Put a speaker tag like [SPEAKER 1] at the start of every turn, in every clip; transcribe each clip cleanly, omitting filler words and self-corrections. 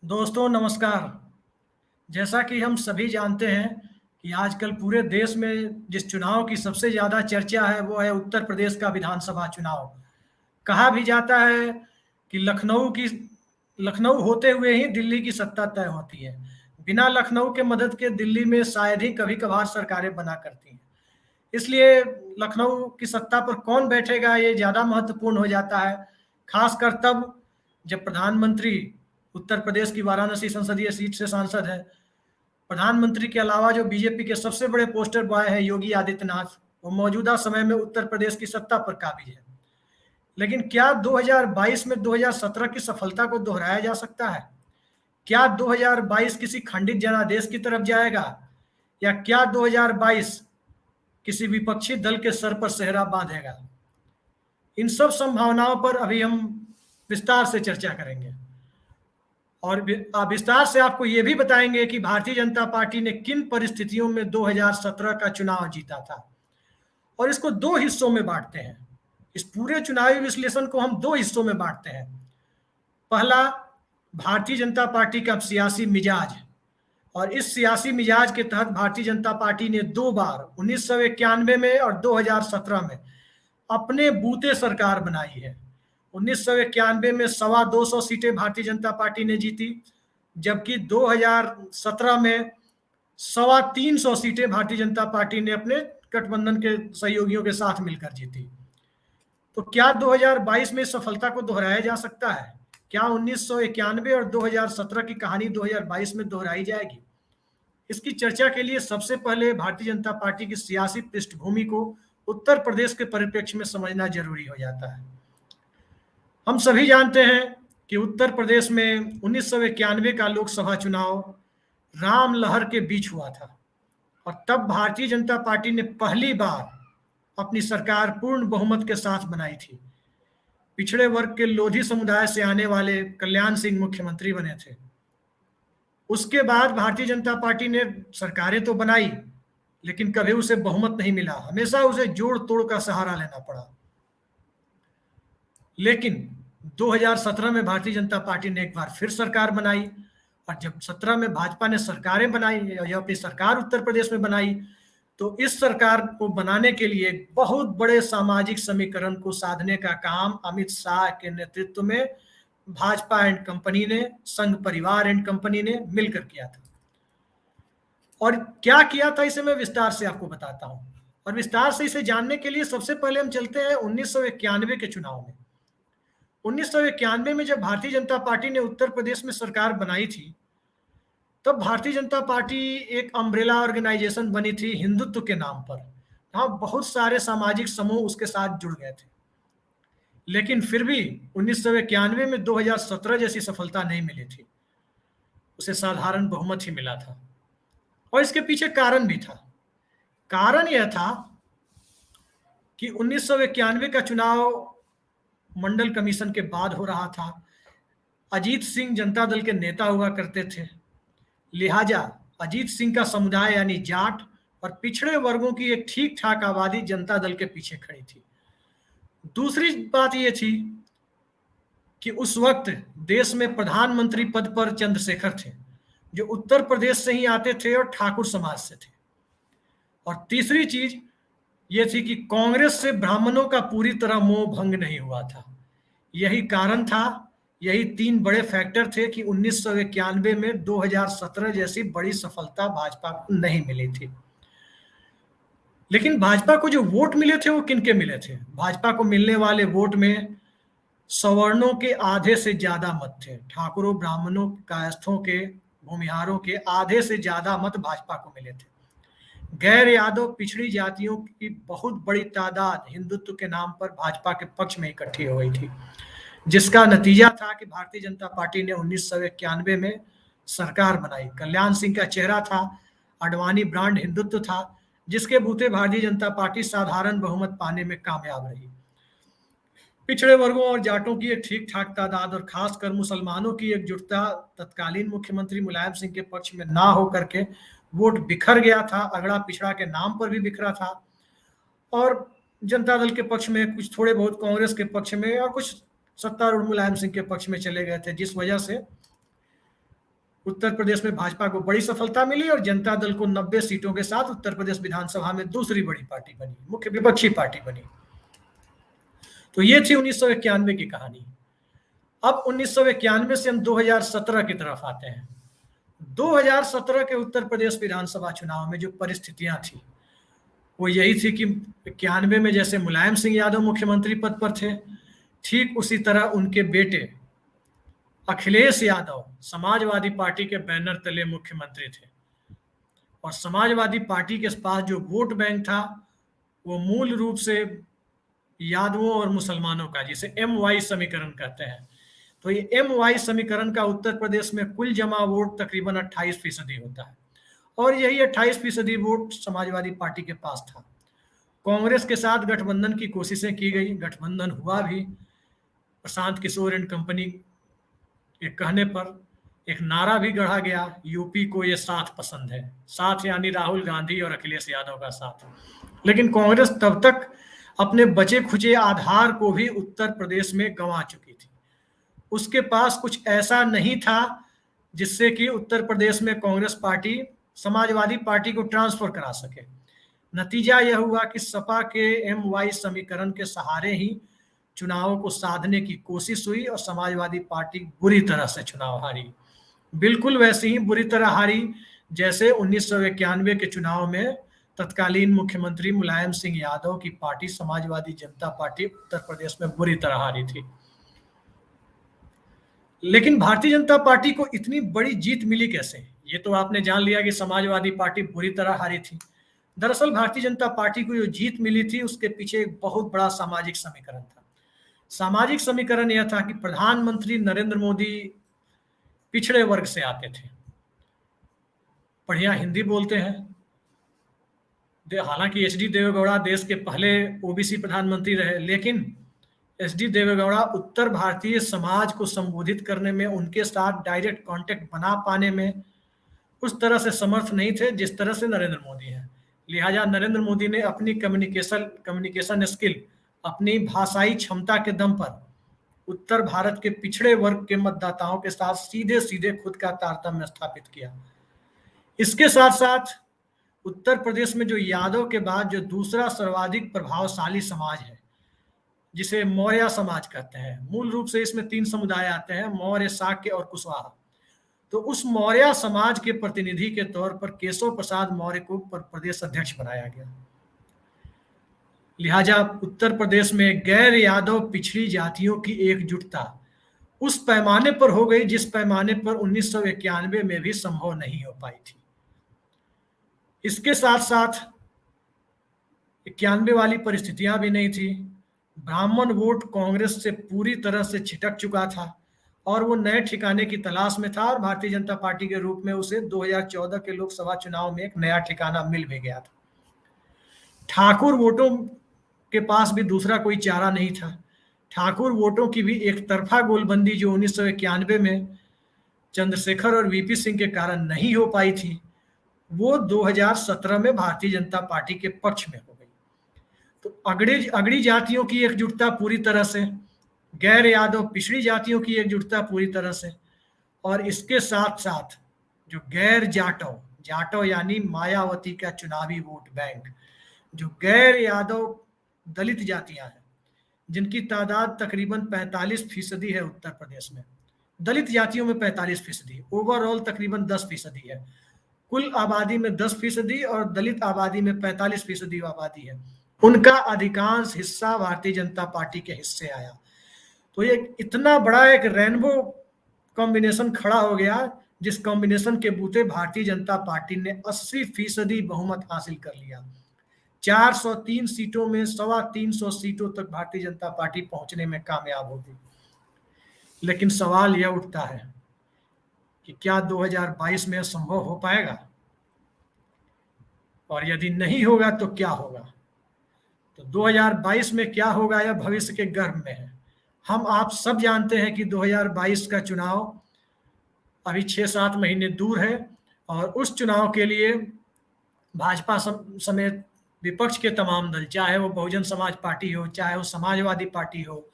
[SPEAKER 1] दोस्तों नमस्कार। जैसा कि हम सभी जानते हैं कि आजकल पूरे देश में जिस चुनाव की सबसे ज़्यादा चर्चा है वो है उत्तर प्रदेश का विधानसभा चुनाव। कहा भी जाता है कि लखनऊ होते हुए ही दिल्ली की सत्ता तय होती है। बिना लखनऊ के मदद के दिल्ली में शायद ही कभी कभार सरकारें बना करती हैं। इसलिए लखनऊ की सत्ता पर कौन बैठेगा ये ज़्यादा महत्वपूर्ण हो जाता है, खासकर तब जब प्रधानमंत्री उत्तर प्रदेश की वाराणसी संसदीय सीट से सांसद है। प्रधानमंत्री के अलावा जो बीजेपी के सबसे बड़े पोस्टर बॉय हैं योगी आदित्यनाथ, वो मौजूदा समय में उत्तर प्रदेश की सत्ता पर काबिज है। लेकिन क्या 2022 में 2017 की सफलता को दोहराया जा सकता है? क्या 2022 किसी खंडित जनादेश की तरफ जाएगा, या क्या 2022 किसी विपक्षी दल के सर पर सेहरा बांधेगा? इन सब संभावनाओं पर अभी हम विस्तार से चर्चा करेंगे और विस्तार से आपको ये भी बताएंगे कि भारतीय जनता पार्टी ने किन परिस्थितियों में 2017 का चुनाव जीता था। और इसको दो हिस्सों में बांटते हैं। इस पूरे चुनावी विश्लेषण को हम दो हिस्सों में बांटते हैं। पहला, भारतीय जनता पार्टी का सियासी मिजाज, और इस सियासी मिजाज के तहत भारतीय जनता पार्टी ने दो बार 1991 में और 2017 में अपने बूते सरकार बनाई है। 1991 में 225 सीटें भारतीय जनता पार्टी ने जीती, जबकि 2017 में 325 सीटें भारतीय जनता पार्टी ने अपने गठबंधन के सहयोगियों के साथ मिलकर जीती। तो क्या 2022 में सफलता को दोहराया जा सकता है? क्या 1991 और 2017 की कहानी 2022 में दोहराई जाएगी? इसकी चर्चा के लिए सबसे पहले भारतीय जनता पार्टी की सियासी पृष्ठभूमि को उत्तर प्रदेश के परिप्रेक्ष्य में समझना जरूरी हो जाता है। हम सभी जानते हैं कि उत्तर प्रदेश में 1991 का लोकसभा चुनाव राम लहर के बीच हुआ था, और तब भारतीय जनता पार्टी ने पहली बार अपनी सरकार पूर्ण बहुमत के साथ बनाई थी। पिछड़े वर्ग के लोधी समुदाय से आने वाले कल्याण सिंह मुख्यमंत्री बने थे। उसके बाद भारतीय जनता पार्टी ने सरकारें तो बनाई, लेकिन कभी उसे बहुमत नहीं मिला, हमेशा उसे जोड़ तोड़ का सहारा लेना पड़ा। लेकिन 2017 में भारतीय जनता पार्टी ने एक बार फिर सरकार बनाई, और जब 17 में भाजपा ने सरकारें बनाई या अपनी सरकार उत्तर प्रदेश में बनाई, तो इस सरकार को बनाने के लिए बहुत बड़े सामाजिक समीकरण को साधने का काम अमित शाह के नेतृत्व में भाजपा एंड कंपनी ने, संघ परिवार एंड कंपनी ने मिलकर किया था। और क्या किया था इसे मैं विस्तार से आपको बताता हूं। और विस्तार से इसे जानने के लिए सबसे पहले हम चलते हैं 1991 के चुनाव में। 1991 में जब भारतीय जनता पार्टी ने उत्तर प्रदेश में सरकार बनाई थी, तब भारतीय जनता पार्टी एक अम्ब्रेला ऑर्गेनाइजेशन बनी थी हिंदुत्व के नाम पर। जहां बहुत सारे सामाजिक समूह उसके साथ जुड़ गए थे। लेकिन फिर भी 1991 में 2017 जैसी सफलता नहीं मिली थी, उसे साधारण बहुमत ही मिला था। और इसके पीछे कारण भी था। कारण यह था कि 1991 का चुनाव मंडल कमीशन के बाद हो रहा था। अजीत सिंह जनता दल के नेता हुआ करते थे, लिहाजा अजीत सिंह का समुदाय यानी जाट और पिछड़े वर्गों की एक ठीक ठाक आबादी जनता दल के पीछे खड़ी थी। दूसरी बात यह थी कि उस वक्त देश में प्रधानमंत्री पद पर चंद्रशेखर थे, जो उत्तर प्रदेश से ही आते थे और ठाकुर समाज से थे। और तीसरी चीज यह थी कि कांग्रेस से ब्राह्मणों का पूरी तरह मोह भंग नहीं हुआ था। यही कारण था, यही तीन बड़े फैक्टर थे कि 1991 में 2017 जैसी बड़ी सफलता भाजपा को नहीं मिली थी। लेकिन भाजपा को जो वोट मिले थे वो किनके मिले थे? भाजपा को मिलने वाले वोट में सवर्णों के आधे से ज्यादा मत थे। ठाकुरों, ब्राह्मणों, कायस्थों के, भूमिहारों के आधे से ज्यादा मत भाजपा को मिले थे। गैर यादव पिछड़ी जातियों की बहुत बड़ी तादाद हिंदुत्व के नाम पर भाजपा के पक्ष में इकट्ठी हो गई थी, जिसका नतीजा था कि भारतीय जनता पार्टी ने 1991 में सरकार बनाई। कल्याण सिंह का चेहरा था, अडवाणी ब्रांड हिंदुत्व था, जिसके बूते भारतीय जनता पार्टी साधारण बहुमत पाने में कामयाब रही। पिछड़े वर्गों और जाटों की एक ठीक ठाक तादाद और खासकर मुसलमानों की एकजुटता तत्कालीन मुख्यमंत्री मुलायम सिंह के पक्ष में ना हो करके वोट बिखर गया था। अगड़ा पिछड़ा के नाम पर भी बिखरा था, और जनता दल के पक्ष में कुछ, थोड़े बहुत कांग्रेस के पक्ष में, और कुछ सत्तारूढ़ मुलायम सिंह के पक्ष में चले गए थे, जिस वजह से उत्तर प्रदेश में भाजपा को बड़ी सफलता मिली और जनता दल को 90 सीटों के साथ उत्तर प्रदेश विधानसभा में दूसरी बड़ी पार्टी बनी, मुख्य विपक्षी पार्टी बनी। तो ये थी 1991 की कहानी। अब 1991 से हम 2017 की तरफ आते हैं। 2017 के उत्तर प्रदेश विधानसभा चुनाव में जो परिस्थितियां थी वो यही थी कि 91 में जैसे मुलायम सिंह यादव मुख्यमंत्री पद पर थे, ठीक उसी तरह उनके बेटे अखिलेश यादव समाजवादी पार्टी के बैनर तले मुख्यमंत्री थे। और समाजवादी पार्टी के पास जो वोट बैंक था वो मूल रूप से यादवों और मुसलमानों का, जिसे MY समीकरण कहते हैं। तो ये MY समीकरण का उत्तर प्रदेश में कुल जमा वोट तकरीबन 28% होता है और यही 28% वोट समाजवादी पार्टी के पास था। कांग्रेस के साथ गठबंधन की कोशिशें की गई, गठबंधन हुआ भी। प्रशांत किशोर एंड कंपनी के कहने पर एक नारा भी गढ़ा गया, यूपी को ये साथ पसंद है, साथ यानी राहुल गांधी और अखिलेश यादव का साथ। लेकिन कांग्रेस तब तक अपने बचे खुचे आधार को भी उत्तर प्रदेश में गंवा चुकी थी। उसके पास कुछ ऐसा नहीं था जिससे कि उत्तर प्रदेश में कांग्रेस पार्टी समाजवादी पार्टी को ट्रांसफर करा सके। नतीजा यह हुआ कि सपा के MY समीकरण के सहारे ही चुनावों को साधने की कोशिश हुई और समाजवादी पार्टी बुरी तरह से चुनाव हारी। बिल्कुल वैसे ही बुरी तरह हारी जैसे 1991 के चुनाव में तत्कालीन मुख्यमंत्री मुलायम सिंह यादव की पार्टी समाजवादी जनता पार्टी उत्तर प्रदेश में बुरी तरह हारी थी। लेकिन भारतीय जनता पार्टी को इतनी बड़ी जीत मिली कैसे? ये तो आपने जान लिया कि समाजवादी पार्टी बुरी तरह हारी थी। दरअसल भारतीय जनता पार्टी को जो जीत मिली थी उसके पीछे एक बहुत बड़ा सामाजिक समीकरण था। सामाजिक समीकरण यह था कि प्रधानमंत्री नरेंद्र मोदी पिछड़े वर्ग से आते थे, बढ़िया हिंदी बोलते हैं। हालांकि HD देवेगौड़ा देश के पहले OBC प्रधानमंत्री रहे, लेकिन HD देवेगौड़ा उत्तर भारतीय समाज को संबोधित करने में, उनके साथ डायरेक्ट कांटेक्ट बना पाने में उस तरह से समर्थ नहीं थे जिस तरह से नरेंद्र मोदी हैं। लिहाजा नरेंद्र मोदी ने अपनी कम्युनिकेशन स्किल, अपनी भाषाई क्षमता के दम पर उत्तर भारत के पिछड़े वर्ग के मतदाताओं के साथ सीधे सीधे खुद का तारतम्य स्थापित किया। इसके साथ साथ उत्तर प्रदेश में जो यादव के बाद जो दूसरा सर्वाधिक प्रभावशाली समाज है, जिसे मौर्य समाज कहते हैं, मूल रूप से इसमें 3 समुदाय आते हैं, मौर्य, शाक्य और कुशवाहा। तो उस मौर्य समाज के प्रतिनिधि के तौर पर केशव प्रसाद मौर्य को प्रदेश अध्यक्ष बनाया गया। लिहाजा उत्तर प्रदेश में गैर यादव पिछड़ी जातियों की एकजुटता उस पैमाने पर हो गई जिस पैमाने पर 1991 में भी संभव नहीं हो पाई थी। इसके साथ साथ 91 वाली परिस्थितियां भी नहीं थी। ब्राह्मण वोट कांग्रेस से पूरी तरह से छिटक चुका था और वो नए ठिकाने की तलाश में था और भारतीय जनता पार्टी के रूप में उसे 2014 के लोकसभा चुनाव में एक नया ठिकाना मिल भी गया था। ठाकुर वोटों के पास भी दूसरा कोई चारा नहीं था। ठाकुर वोटों की भी एक तरफा गोलबंदी जो 1991 में चंद्रशेखर और VP सिंह के कारण नहीं हो पाई थी, वो 2017 में भारतीय जनता पार्टी के पक्ष में हो गई। तो अगड़ी जातियों की एकजुटता पूरी तरह से, गैर यादव पिछड़ी जातियों की एकजुटता पूरी तरह से, और इसके साथ साथ जो गैर जाटव यानी मायावती का चुनावी वोट बैंक, जो गैर यादव दलित जातियां हैं जिनकी तादाद तकरीबन 45% है उत्तर प्रदेश में। दलित जातियों में 45%, ओवरऑल तकरीबन 10% है। कुल आबादी में 10% और दलित आबादी में 45% आबादी है। उनका अधिकांश हिस्सा भारतीय जनता पार्टी के हिस्से आया। तो ये इतना बड़ा एक रेनबो कॉम्बिनेशन खड़ा हो गया जिस कॉम्बिनेशन के बूते भारतीय जनता पार्टी ने 80% बहुमत हासिल कर लिया। 403 सीटों में 325 सीटों तक भारतीय जनता पार्टी पहुंचने में कामयाब होगी। लेकिन सवाल यह उठता है कि क्या 2022 में संभव हो पाएगा, और यदि नहीं होगा तो क्या होगा? तो 2022 में क्या होगा यह भविष्य के गर्भ में है। हम आप सब जानते हैं कि 2022 का चुनाव अभी 6-7 महीने दूर है और उस चुनाव के लिए भाजपा समेत विपक्ष के तमाम दल, चाहे वो बहुजन समाज पार्टी हो, चाहे वो समाजवादी पार्टी हो,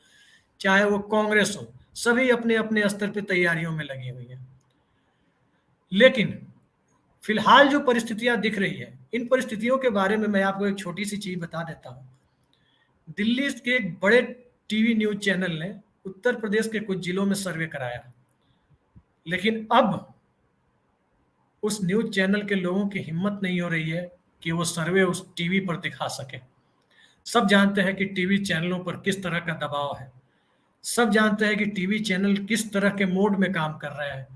[SPEAKER 1] चाहे वो कांग्रेस हो, सभी अपने अपने स्तर पर तैयारियों में लगी हुई है। लेकिन फिलहाल जो परिस्थितियां दिख रही है, इन परिस्थितियों के बारे में मैं आपको एक छोटी सी चीज बता देता हूं। दिल्ली के एक बड़े टीवी न्यूज चैनल ने उत्तर प्रदेश के कुछ जिलों में सर्वे कराया, लेकिन अब उस न्यूज चैनल के लोगों की हिम्मत नहीं हो रही है कि वो सर्वे उस टीवी पर दिखा सके। सब जानते हैं कि टीवी चैनलों पर किस तरह का दबाव है, सब जानते हैं कि टीवी चैनल किस तरह के मोड में काम कर रहे हैं,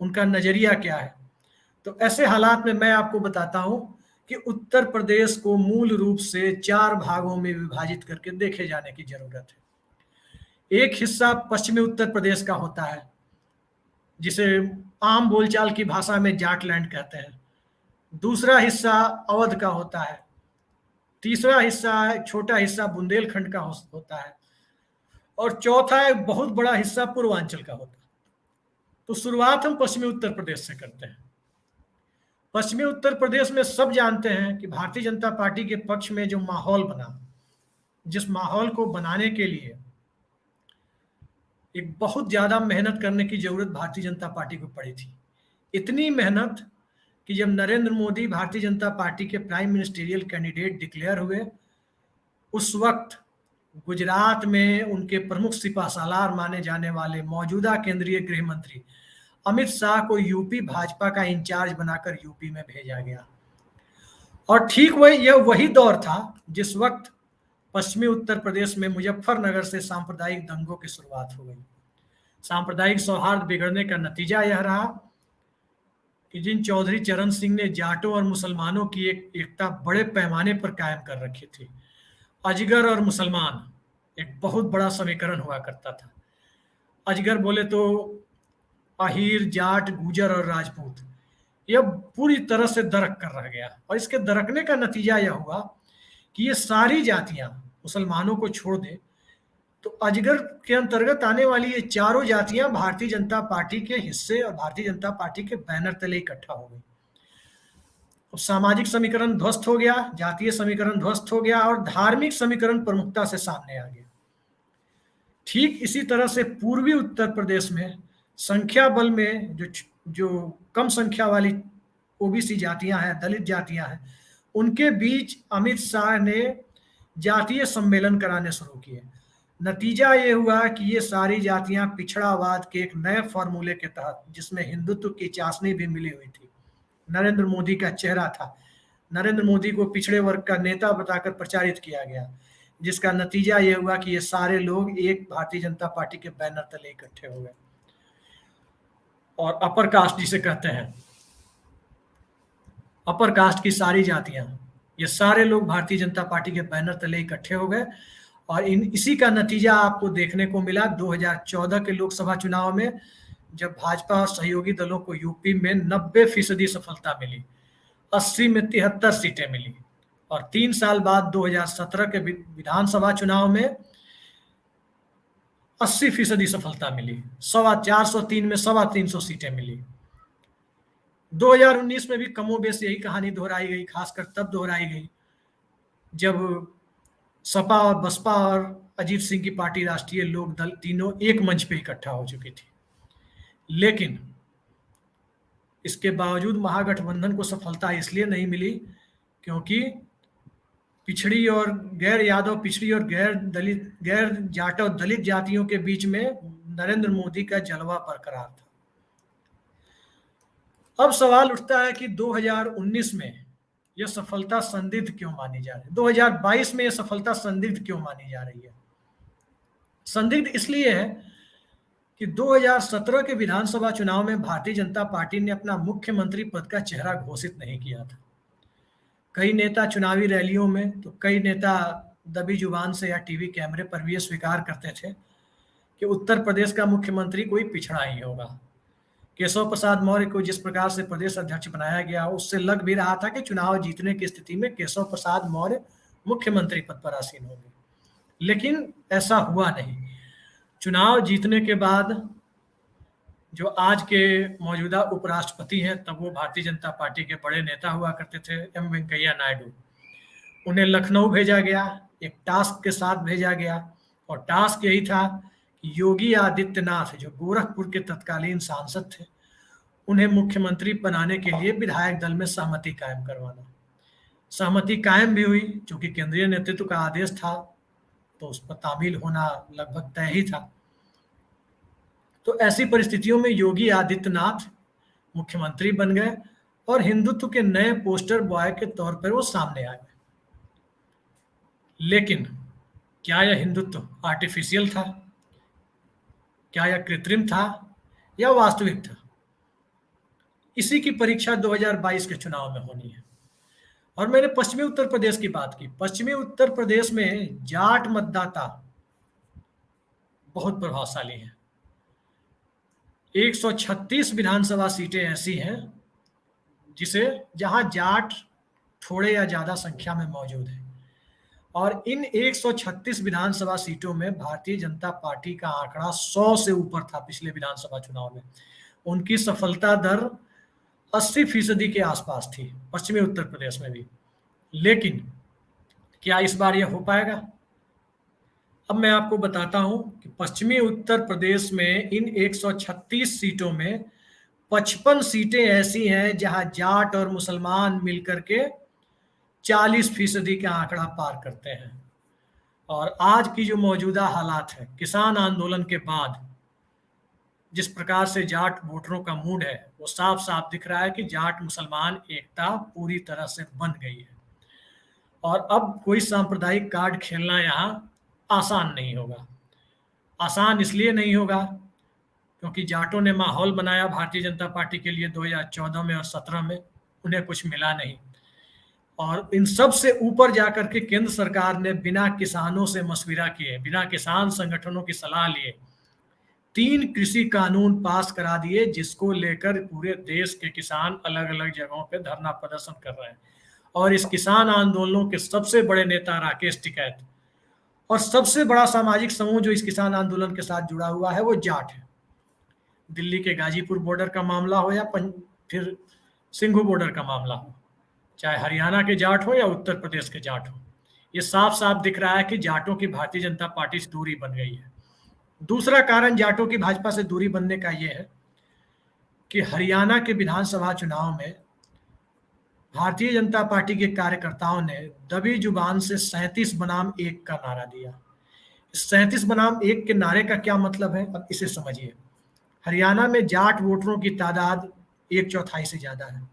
[SPEAKER 1] उनका नजरिया क्या है। तो ऐसे हालात में मैं आपको बताता हूं कि उत्तर प्रदेश को मूल रूप से 4 भागों में विभाजित करके देखे जाने की जरूरत है। एक हिस्सा पश्चिमी उत्तर प्रदेश का होता है, जिसे आम बोलचाल की भाषा में जाटलैंड कहते हैं। दूसरा हिस्सा अवध का होता है। तीसरा हिस्सा, एक छोटा हिस्सा बुंदेलखंड का होता है। और चौथा एक बहुत बड़ा हिस्सा पूर्वांचल का होता है। तो शुरुआत हम पश्चिमी उत्तर प्रदेश से करते हैं। पश्चिमी उत्तर प्रदेश में सब जानते हैं कि भारतीय जनता पार्टी के पक्ष में जो माहौल बना, जिस माहौल को बनाने के लिए एक बहुत ज्यादा मेहनत करने की जरूरत भारतीय जनता पार्टी को पड़ी थी। इतनी मेहनत कि जब नरेंद्र मोदी भारतीय जनता पार्टी के प्राइम मिनिस्टेरियल कैंडिडेट डिक्लेयर हुए, उस वक्त गुजरात में उनके प्रमुख सिपहसालार माने जाने वाले मौजूदा केंद्रीय गृह मंत्री अमित शाह को यूपी भाजपा का इंचार्ज बनाकर यूपी में भेजा गया। और ठीक वही दौर था जिस वक्त पश्चिमी उत्तर प्रदेश में मुजफ्फरनगर से सांप्रदायिक दंगों की शुरुआत हो गई। सांप्रदायिक सौहार्द बिगड़ने का नतीजा यह रहा कि जिन चौधरी चरण सिंह ने जाटों और मुसलमानों की एक एकता बड़े पैमाने पर कायम कर रखी थी। अजगर और मुसलमान एक बहुत बड़ा समीकरण हुआ करता था। अजगर बोले तो अहीर, जाट, गुजर और राजपूत, यह पूरी तरह से दरक कर रह गया। और इसके दरकने का नतीजा यह हुआ कि ये सारी जातियां मुसलमानों को छोड़ दे तो अजगर के अंतर्गत आने वाली ये चारों जातियां भारतीय जनता पार्टी के हिस्से और भारतीय जनता पार्टी के बैनर तले इकट्ठा हो गई। अब सामाजिक समीकरण ध्वस्त हो गया, जातीय समीकरण ध्वस्त हो गया और धार्मिक समीकरण प्रमुखता से सामने आ गया। ठीक इसी तरह से पूर्वी उत्तर प्रदेश में संख्या बल में जो कम संख्या वाली ओबीसी जातियां हैं, दलित जातियां हैं, उनके बीच अमित शाह ने जातीय सम्मेलन कराने शुरू किए। नतीजा ये हुआ कि ये सारी जातियां पिछड़ावाद के एक नए फॉर्मूले के तहत, जिसमें हिंदुत्व की चाशनी भी मिली हुई थी, नरेंद्र मोदी का चेहरा था, नरेंद्र मोदी को पिछड़े वर्ग का नेता बताकर प्रचारित किया गया, जिसका नतीजा ये हुआ कि ये सारे लोग एक भारतीय जनता पार्टी के बैनर तले इकट्ठे हो गए। और अपर कास्ट जिसे कहते हैं, अपर कास्ट की सारी जातियां, ये सारे लोग भारतीय जनता पार्टी के बैनर तले इकट्ठे हो गए। और इसी का नतीजा आपको देखने को मिला 2014 के लोकसभा चुनाव में, जब भाजपा और सहयोगी दलों को यूपी में 90% सफलता मिली, 80 में 73 सीटें मिली। और 3 साल बाद 2017 के विधानसभा चुनाव में 80% सफलता मिली, 403 में 325 सीटें मिली। 2019 में भी कमोबेश यही कहानी दोहराई गई, खासकर तब दोहराई गई जब सपा और बसपा और अजीत सिंह की पार्टी राष्ट्रीय लोक दल तीनों एक मंच पे इकट्ठा हो चुकी थी। लेकिन इसके बावजूद महागठबंधन को सफलता इसलिए नहीं मिली क्योंकि पिछड़ी और गैर यादव, पिछड़ी और गैर जाट और दलित जातियों के बीच में नरेंद्र मोदी का जलवा बरकरार था। अब सवाल उठता है कि 2019 में यह सफलता संदिग्ध क्यों मानी जा रही है, 2022 में यह सफलता संदिग्ध क्यों मानी जा रही है। संदिग्ध इसलिए है कि 2017 के विधानसभा चुनाव में भारतीय जनता पार्टी ने अपना मुख्यमंत्री पद का चेहरा घोषित नहीं किया था। कई नेता चुनावी रैलियों में, तो कई नेता दबी जुबान से या टीवी कैमरे पर भी ये स्वीकार करते थे कि उत्तर प्रदेश का मुख्यमंत्री कोई पिछड़ा ही होगा। केशव प्रसाद मौर्य को जिस प्रकार से प्रदेश अध्यक्ष बनाया गया, उससे लग भी रहा था कि चुनाव जीतने की स्थिति में केशव प्रसाद मौर्य मुख्यमंत्री पद पर आसीन होंगे, लेकिन ऐसा हुआ नहीं। चुनाव जीतने के बाद जो आज के मौजूदा उपराष्ट्रपति हैं, तब वो भारतीय जनता पार्टी के बड़े नेता हुआ करते थे, एम वेंकैया नायडू, उन्हें लखनऊ भेजा गया, एक टास्क के साथ भेजा गया। और टास्क यही था कि योगी आदित्यनाथ, जो गोरखपुर के तत्कालीन सांसद थे, उन्हें मुख्यमंत्री बनाने के लिए विधायक दल में सहमति कायम करवाना। सहमति कायम भी हुई, क्योंकि केंद्रीय नेतृत्व का आदेश था, तो उस पर तामील होना लगभग तय ही था। तो ऐसी परिस्थितियों में योगी आदित्यनाथ मुख्यमंत्री बन गए और हिंदुत्व के नए पोस्टर बॉय के तौर पर वो सामने आए। लेकिन क्या यह हिंदुत्व आर्टिफिशियल था? क्या यह कृत्रिम था या वास्तविक था? इसी की परीक्षा 2022 के चुनाव में होनी है। और मैंने पश्चिमी उत्तर प्रदेश की बात की। पश्चिमी उत्तर प्रदेश में जाट मतदाता बहुत प्रभावशाली हैं। 136 विधानसभा सीटें ऐसी हैं जहां जाट थोड़े या ज्यादा संख्या में मौजूद है। और इन 136 विधानसभा सीटों में भारतीय जनता पार्टी का आंकड़ा 100 से ऊपर था पिछले विधानसभा चुनाव में। उनकी सफलता दर 80% के आसपास थी पश्चिमी उत्तर प्रदेश में भी। लेकिन क्या इस बार यह हो पाएगा? अब मैं आपको बताता हूं कि पश्चिमी उत्तर प्रदेश में इन 136 सीटों में 55 सीटें ऐसी हैं जहां जाट और मुसलमान मिलकर के 40% का आंकड़ा पार करते हैं। और आज की जो मौजूदा हालात है, किसान आंदोलन के बाद जिस प्रकार से जाट वोटरों का मूड है, वो साफ साफ दिख रहा है कि जाट मुसलमान एकता पूरी तरह से बन गई है। और अब कोई सांप्रदायिक कार्ड खेलना यहाँ आसान नहीं होगा। आसान इसलिए नहीं होगा क्योंकि जाटों ने माहौल बनाया भारतीय जनता पार्टी के लिए 2014 में और 17 में, उन्हें कुछ मिला नहीं। और इन सब से ऊपर जाकर के केंद्र सरकार ने बिना किसानों से मशविरा किए, बिना किसान संगठनों की सलाह लिए 3 कृषि कानून पास करा दिए, जिसको लेकर पूरे देश के किसान अलग अलग जगहों पे धरना प्रदर्शन कर रहे हैं। और इस किसान आंदोलनों के सबसे बड़े नेता राकेश टिकैत, और सबसे बड़ा सामाजिक समूह जो इस किसान आंदोलन के साथ जुड़ा हुआ है वो जाट है। दिल्ली के गाजीपुर बॉर्डर का मामला हो या फिर सिंघू बॉर्डर का मामला हो, चाहे हरियाणा के जाट हो या उत्तर प्रदेश के जाट हो, ये साफ साफ दिख रहा है कि जाटों की भारतीय जनता पार्टी से दूरी बन गई है। दूसरा कारण जाटों की भाजपा से दूरी बनने का ये है कि हरियाणा के विधानसभा चुनाव में भारतीय जनता पार्टी के कार्यकर्ताओं ने दबी जुबान से 37 बनाम 1 का नारा दिया। 37 बनाम 1 के नारे का क्या मतलब है, अब इसे समझिए। हरियाणा में जाट वोटरों की तादाद 1/4 से ज्यादा है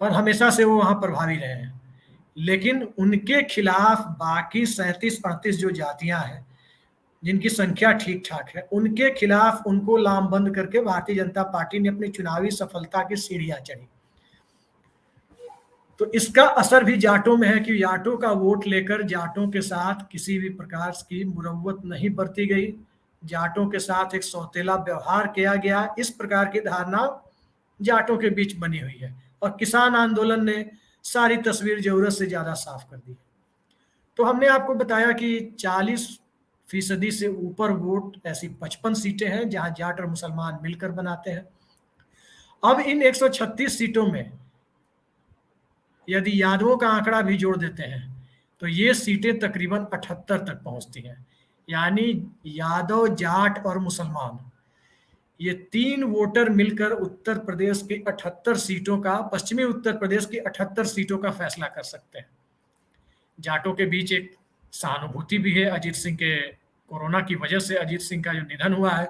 [SPEAKER 1] और हमेशा से वो वहां प्रभावी रहे हैं। लेकिन उनके खिलाफ बाकी 37-38 जो जातियां हैं जिनकी संख्या ठीक ठाक है, उनके खिलाफ उनको लामबंद करके भारतीय जनता पार्टी ने अपनी चुनावी सफलता की सीढ़ियां चढ़ी। तो इसका असर भी जाटों में है कि जाटों का वोट लेकर जाटों के साथ किसी भी प्रकार की मुरव्वत नहीं बरती गई, जाटों के साथ एक सौतेला व्यवहार किया गया, इस प्रकार की धारणा जाटों के बीच बनी हुई है। और किसान आंदोलन ने सारी तस्वीर जरूरत से ज्यादा साफ कर दी। तो हमने आपको बताया कि 40% से ऊपर वोट ऐसी 55 सीटें हैं जहां जाट और मुसलमान मिलकर बनाते हैं। अब इन 136 सीटों में यदि यादवों का आंकड़ा भी जोड़ देते हैं तो ये सीटें तकरीबन 78 तक पहुंचती हैं। यानी यादव, जाट और मुसलमान, ये 3 वोटर मिलकर उत्तर प्रदेश की 78 सीटों का, पश्चिमी उत्तर प्रदेश की 78 सीटों का फैसला कर सकते हैं। जाटों के बीच एक सहानुभूति भी है। अजीत सिंह के कोरोना की वजह से अजीत सिंह का जो निधन हुआ है,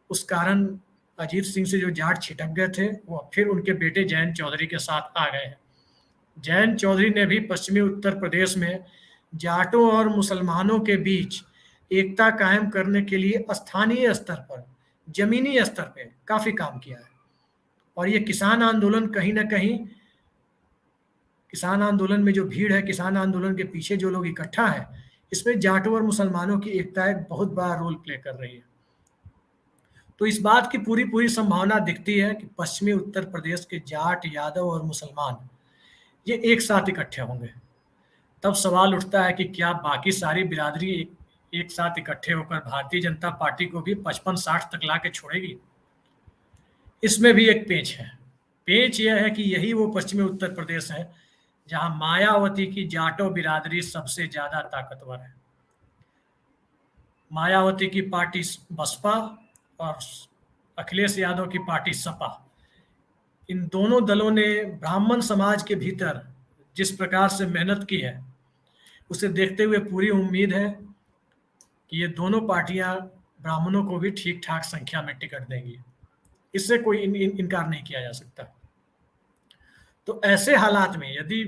[SPEAKER 1] उस कारण अजीत सिंह से जो जाट छिटक गए थे वो फिर उनके बेटे जयंत चौधरी के साथ आ गए हैं। जयंत चौधरी ने भी पश्चिमी उत्तर प्रदेश में जाटों और मुसलमानों के बीच एकता कायम करने के लिए स्थानीय स्तर पर, जमीनी स्तर पर काफी काम किया है। और ये किसान आंदोलन कहीं ना कहीं, किसान आंदोलन में जो भीड़ है, किसान आंदोलन के पीछे जो लोग इकट्ठा है, इसमें जाटों और मुसलमानों की एकता एक बहुत बड़ा रोल प्ले कर रही है। तो इस बात की पूरी पूरी संभावना दिखती है कि पश्चिमी उत्तर प्रदेश के जाट, यादव और मुसलमान ये एक साथ इकट्ठे होंगे। तब सवाल उठता है कि क्या बाकी सारी बिरादरी एक साथ इकट्ठे होकर भारतीय जनता पार्टी को भी 55-60 तक ला के छोड़ेगी? इसमें भी एक पेच है। पेच यह है कि यही वो पश्चिमी उत्तर प्रदेश है जहां मायावती की जाटो बिरादरी सबसे ज्यादा ताकतवर है। मायावती की पार्टी बसपा और अखिलेश यादव की पार्टी सपा, इन दोनों दलों ने ब्राह्मण समाज के भीतर जिस प्रकार से मेहनत की है, उसे देखते हुए पूरी उम्मीद है कि ये दोनों पार्टियां ब्राह्मणों को भी ठीक ठाक संख्या में टिकट देंगी। इससे कोई इनकार नहीं किया जा सकता। तो ऐसे हालात में यदि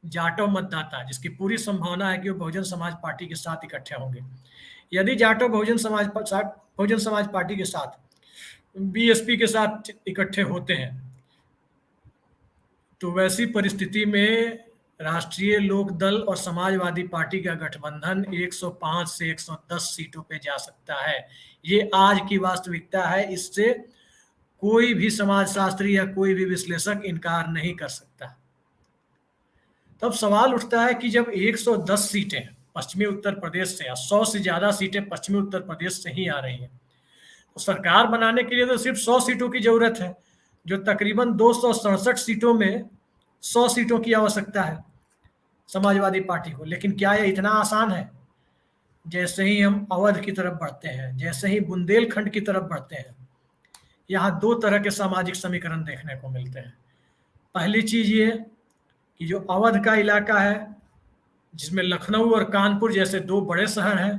[SPEAKER 1] जाटव मतदाता, जिसकी पूरी संभावना है कि वो बहुजन समाज पार्टी के साथ इकट्ठे होंगे, यदि जाटव बहुजन समाज पार्टी के साथ बीएसपी के साथ इकट्ठे होते हैं, तो वैसी परिस्थिति में राष्ट्रीय लोक दल और समाजवादी पार्टी का गठबंधन 105 से 110 सीटों पे जा सकता है। ये आज की वास्तविकता है, इससे कोई भी समाजशास्त्री या कोई भी विश्लेषक इनकार नहीं कर सकता। तब सवाल उठता है कि जब 110 सीटें पश्चिमी उत्तर प्रदेश से या 100 से ज्यादा सीटें पश्चिमी उत्तर प्रदेश से ही आ रही हैं, तो सरकार बनाने के लिए तो सिर्फ 100 सीटों की जरूरत है, जो तकरीबन 267 सीटों में 100 सीटों की आवश्यकता है समाजवादी पार्टी को। लेकिन क्या यह इतना आसान है? जैसे ही हम अवध की तरफ बढ़ते हैं, जैसे ही बुंदेलखंड की तरफ बढ़ते हैं, यहाँ दो तरह के सामाजिक समीकरण देखने को मिलते हैं। पहली चीज ये कि जो अवध का इलाका है, जिसमें लखनऊ और कानपुर जैसे दो बड़े शहर हैं,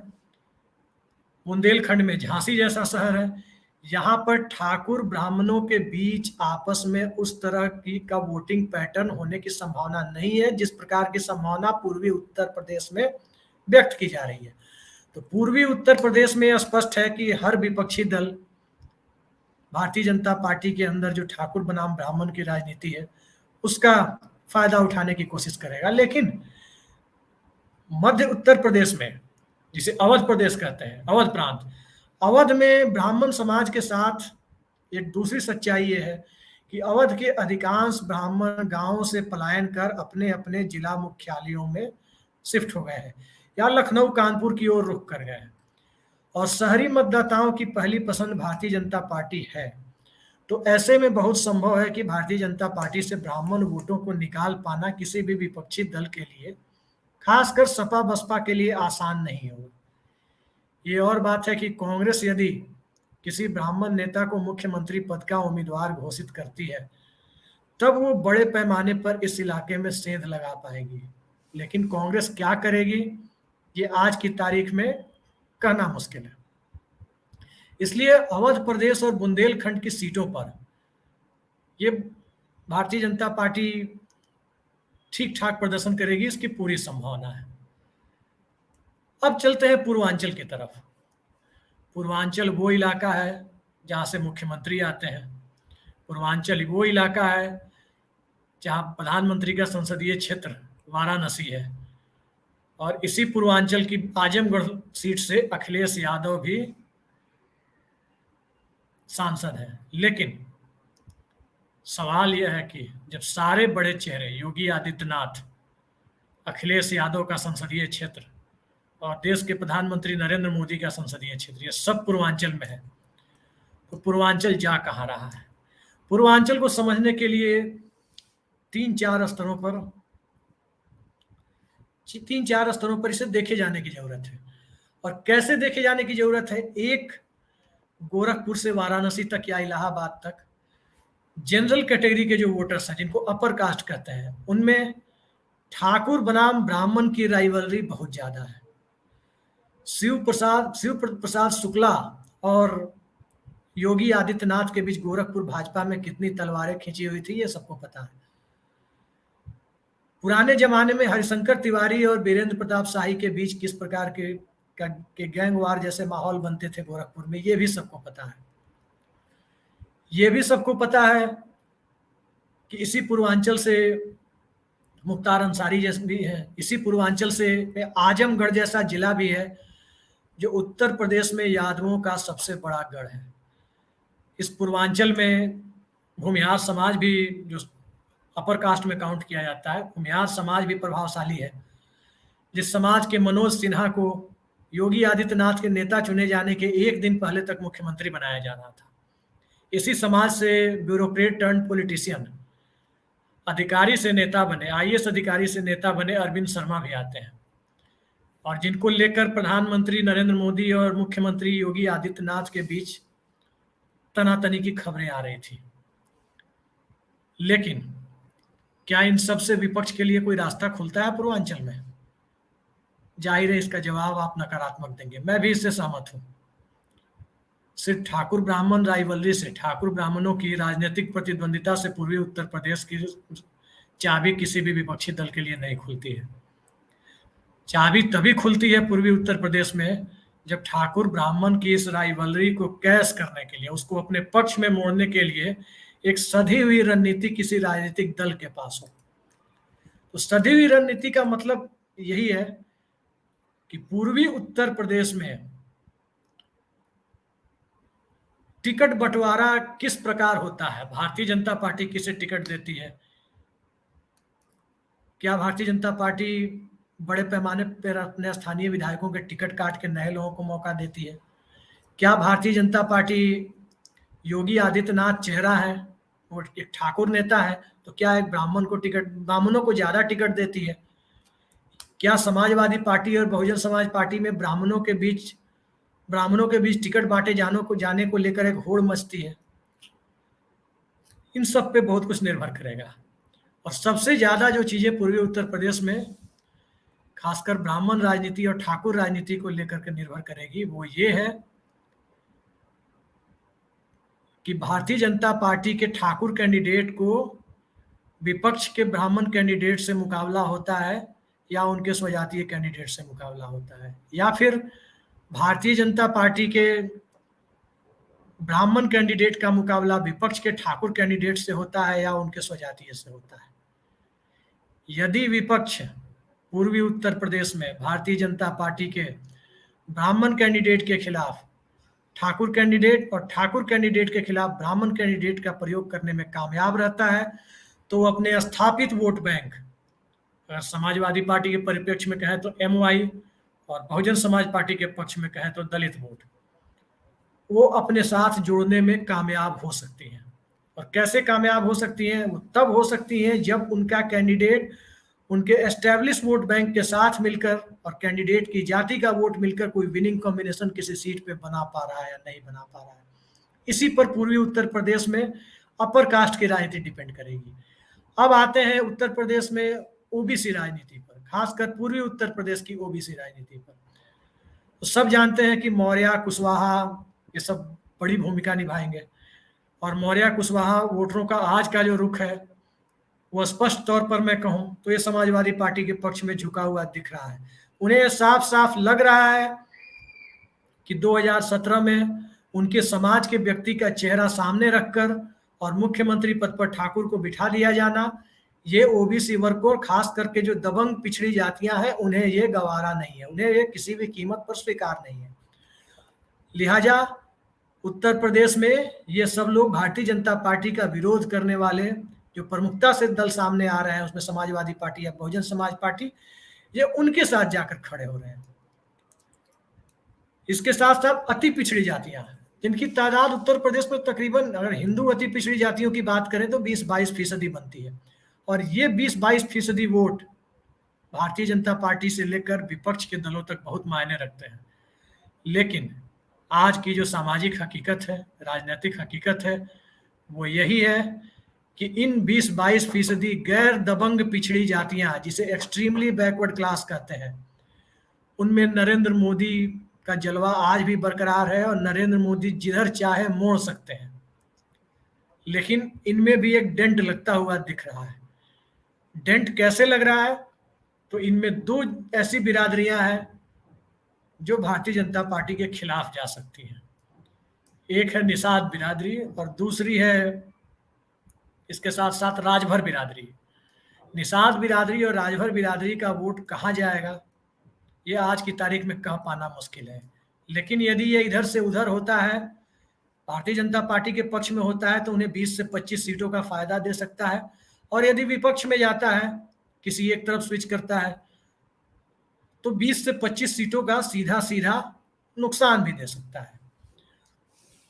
[SPEAKER 1] बुंदेलखंड में झांसी जैसा शहर है, यहाँ पर ठाकुर ब्राह्मणों के बीच आपस में उस तरह की का वोटिंग पैटर्न होने की संभावना नहीं है जिस प्रकार की संभावना पूर्वी उत्तर प्रदेश में व्यक्त की जा रही है। तो पूर्वी उत्तर प्रदेश में यह स्पष्ट है कि हर विपक्षी दल भारतीय जनता पार्टी के अंदर जो ठाकुर बनाम ब्राह्मण की राजनीति है, उसका फायदा उठाने की कोशिश करेगा। लेकिन मध्य उत्तर प्रदेश में, जिसे अवध प्रदेश कहते हैं, अवध प्रांत, अवध में ब्राह्मण समाज के साथ एक दूसरी सच्चाई ये है कि अवध के अधिकांश ब्राह्मण गांवों से पलायन कर अपने अपने जिला मुख्यालयों में शिफ्ट हो गए हैं या लखनऊ कानपुर की ओर रुख कर गए हैं, और शहरी मतदाताओं की पहली पसंद भारतीय जनता पार्टी है। तो ऐसे में बहुत संभव है कि भारतीय जनता पार्टी से ब्राह्मण वोटों को निकाल पाना किसी भी विपक्षी दल के लिए, खासकर सपा बसपा के लिए, आसान नहीं होगा। ये और बात है कि कांग्रेस यदि किसी ब्राह्मण नेता को मुख्यमंत्री पद का उम्मीदवार घोषित करती है, तब वो बड़े पैमाने पर इस इलाके में सेंध लगा पाएगी। लेकिन कांग्रेस क्या करेगी, ये आज की तारीख में कहना मुश्किल है। इसलिए अवध प्रदेश और बुंदेलखंड की सीटों पर ये भारतीय जनता पार्टी ठीक ठाक प्रदर्शन करेगी, इसकी पूरी संभावना है। अब चलते हैं पूर्वांचल की तरफ। पूर्वांचल वो इलाका है जहाँ से मुख्यमंत्री आते हैं। पूर्वांचल वो इलाका है जहाँ प्रधानमंत्री का संसदीय क्षेत्र वाराणसी है, और इसी पूर्वांचल की आजमगढ़ सीट से अखिलेश यादव भी सांसद हैं। लेकिन सवाल यह है कि जब सारे बड़े चेहरे योगी आदित्यनाथ, अखिलेश यादव का संसदीय क्षेत्र और देश के प्रधानमंत्री नरेंद्र मोदी का संसदीय क्षेत्र, ये सब पूर्वांचल में है, तो पूर्वांचल जा कहाँ रहा है? पूर्वांचल को समझने के लिए तीन चार स्तरों पर इसे देखे जाने की जरूरत है। और कैसे देखे जाने की जरूरत है? एक, गोरखपुर से वाराणसी तक या इलाहाबाद तक जनरल कैटेगरी के जो वोटर्स हैं, जिनको अपर कास्ट कहते हैं, उनमें ठाकुर बनाम ब्राह्मण की राइवलरी बहुत ज्यादा है। शिव प्रसाद शुक्ला और योगी आदित्यनाथ के बीच गोरखपुर भाजपा में कितनी तलवारें खींची हुई थी, ये सबको पता है। पुराने जमाने में हरिशंकर तिवारी और वीरेंद्र प्रताप शाही के बीच किस प्रकार के गैंगवार जैसे माहौल बनते थे गोरखपुर में, ये भी सबको पता है। ये भी सबको पता है कि इसी पूर्वांचल से मुख्तार अंसारी जैसे भी है, इसी पूर्वांचल से आजमगढ़ जैसा जिला भी है, जो उत्तर प्रदेश में यादवों का सबसे बड़ा गढ़ है। इस पूर्वांचल में भूमिहार समाज भी, जो अपर कास्ट में काउंट किया जाता है, भूमिहार समाज भी प्रभावशाली है। जिस समाज के मनोज सिन्हा को योगी आदित्यनाथ के नेता चुने जाने के एक दिन पहले तक मुख्यमंत्री बनाया जा रहा था, इसी समाज से ब्यूरोक्रेट टर्न पॉलिटिशियन, अधिकारी से नेता बने, आईएएस अधिकारी से नेता बने अरविंद शर्मा भी आते हैं, और जिनको लेकर प्रधानमंत्री नरेंद्र मोदी और मुख्यमंत्री योगी आदित्यनाथ के बीच तनातनी की खबरें आ रही थी। लेकिन क्या इन सब से विपक्ष के लिए कोई रास्ता खुलता है पूर्वांचल में? जाहिर है इसका जवाब आप नकारात्मक देंगे, मैं भी इससे सहमत हूं। सिर्फ ठाकुर ब्राह्मण राइवलरी से, ठाकुर ब्राह्मणों की राजनीतिक प्रतिद्वंदिता से पूर्वी उत्तर प्रदेश की चाबी किसी भी विपक्षी दल के लिए नहीं खुलती है। चाबी तभी खुलती है पूर्वी उत्तर प्रदेश में जब ठाकुर ब्राह्मण की इस राइवलरी को कैश करने के लिए, उसको अपने पक्ष में मोड़ने के लिए एक सधी हुई रणनीति किसी राजनीतिक दल के पास हो। तो सधी हुई रणनीति का मतलब यही है कि पूर्वी उत्तर प्रदेश में टिकट बंटवारा किस प्रकार होता है, भारतीय जनता पार्टी किसे टिकट देती है, क्या भारतीय जनता पार्टी बड़े पैमाने पर अपने स्थानीय विधायकों के टिकट काट के नए लोगों को मौका देती है, क्या भारतीय जनता पार्टी योगी आदित्यनाथ चेहरा है, वो एक ठाकुर नेता है, तो क्या एक ब्राह्मण को टिकट, ब्राह्मणों को ज्यादा टिकट देती है? क्या समाजवादी पार्टी और बहुजन समाज पार्टी में ब्राह्मणों के बीच टिकट बांटे जाने को लेकर एक होड़ मचती है? इन सब पे बहुत कुछ निर्भर करेगा। और सबसे ज्यादा जो चीजें पूर्वी उत्तर प्रदेश में खासकर ब्राह्मण राजनीति और ठाकुर राजनीति को लेकर के निर्भर करेगी, वो ये है कि भारतीय जनता पार्टी के ठाकुर कैंडिडेट को विपक्ष के ब्राह्मण कैंडिडेट से मुकाबला होता है या उनके स्वजातीय कैंडिडेट से मुकाबला होता है, या फिर भारतीय जनता पार्टी के ब्राह्मण कैंडिडेट का मुकाबला विपक्ष के ठाकुर कैंडिडेट से होता है या उनके स्वजातीय से होता है। यदि विपक्ष पूर्वी उत्तर प्रदेश में भारतीय जनता पार्टी के ब्राह्मण कैंडिडेट के खिलाफ ठाकुर कैंडिडेट और ठाकुर कैंडिडेट के खिलाफ ब्राह्मण कैंडिडेट का प्रयोग करने में कामयाब रहता है, तो वो अपने स्थापित वोट बैंक, अगर समाजवादी पार्टी के परिप्रेक्ष्य में कहें तो एमवाई और बहुजन समाज पार्टी के पक्ष में कहें तो दलित वोट, वो अपने साथ जोड़ने में कामयाब हो सकती हैं। और कैसे कामयाब हो सकती हैं? वो तब हो सकती हैं जब उनका कैंडिडेट उनके एस्टेब्लिश वोट बैंक के साथ मिलकर और कैंडिडेट की जाति का वोट मिलकर कोई विनिंग कॉम्बिनेशन किसी सीट पे बना पा रहा है या नहीं बना पा रहा है। इसी पर पूर्वी उत्तर प्रदेश में अपर कास्ट की राजनीति डिपेंड करेगी। अब आते हैं उत्तर प्रदेश में ओबीसी राजनीति पर, खासकर पूर्वी उत्तर प्रदेश की ओबीसी राजनीति पर। तो सब जानते हैं कि मौर्य, कुशवाहा ये सब बड़ी भूमिका निभाएंगे, और मौर्य कुशवाहा वोटरों का आज का जो रुख है वो स्पष्ट तौर पर मैं कहूं तो ये समाजवादी पार्टी के पक्ष में झुका हुआ दिख रहा है। उन्हें साफ साफ लग रहा है कि 2017 में उनके समाज के व्यक्ति का चेहरा सामने रखकर और मुख्यमंत्री पद पर ठाकुर को बिठा दिया जाना, ये ओबीसी वर्ग को, खास करके जो दबंग पिछड़ी जातियां हैं, उन्हें ये गवारा नहीं है, उन्हें ये किसी भी कीमत पर स्वीकार नहीं है। लिहाजा उत्तर प्रदेश में ये सब लोग भारतीय जनता पार्टी का विरोध करने वाले जो प्रमुखता से दल सामने आ रहे हैं, उसमें समाजवादी पार्टी या बहुजन समाज पार्टी, ये उनके साथ जाकर खड़े हो रहे हैं। इसके साथ साथ अति पिछड़ी जातियां हैं, जिनकी तादाद उत्तर प्रदेश में तकरीबन, अगर हिंदू अति पिछड़ी जातियों की बात करें तो 20-22% बनती है, और ये 20-22% वोट भारतीय जनता पार्टी से लेकर विपक्ष के दलों तक बहुत मायने रखते हैं। लेकिन आज की जो सामाजिक हकीकत है, राजनीतिक हकीकत है, वो यही है कि इन 20-22% गैर दबंग पिछड़ी जातियां, जिसे एक्सट्रीमली बैकवर्ड क्लास कहते हैं, उनमें नरेंद्र मोदी का जलवा आज भी बरकरार है और नरेंद्र मोदी जिधर चाहे मोड़ सकते हैं। लेकिन इनमें भी एक डेंट लगता हुआ दिख रहा है। डेंट कैसे लग रहा है? तो इनमें दो ऐसी बिरादरियां हैं जो भारतीय जनता पार्टी के खिलाफ जा सकती हैं। एक है निषाद बिरादरी और दूसरी है इसके साथ साथ राजभर बिरादरी। निषाद बिरादरी और राजभर बिरादरी का वोट कहाँ जाएगा, ये आज की तारीख में कह पाना मुश्किल है। लेकिन यदि ये इधर से उधर होता है, भारतीय जनता पार्टी के पक्ष में होता है, तो उन्हें 20 से 25 सीटों का फायदा दे सकता है, और यदि विपक्ष में जाता है, किसी एक तरफ स्विच करता है, तो 20 से 25 सीटों का सीधा सीधा नुकसान भी दे सकता है।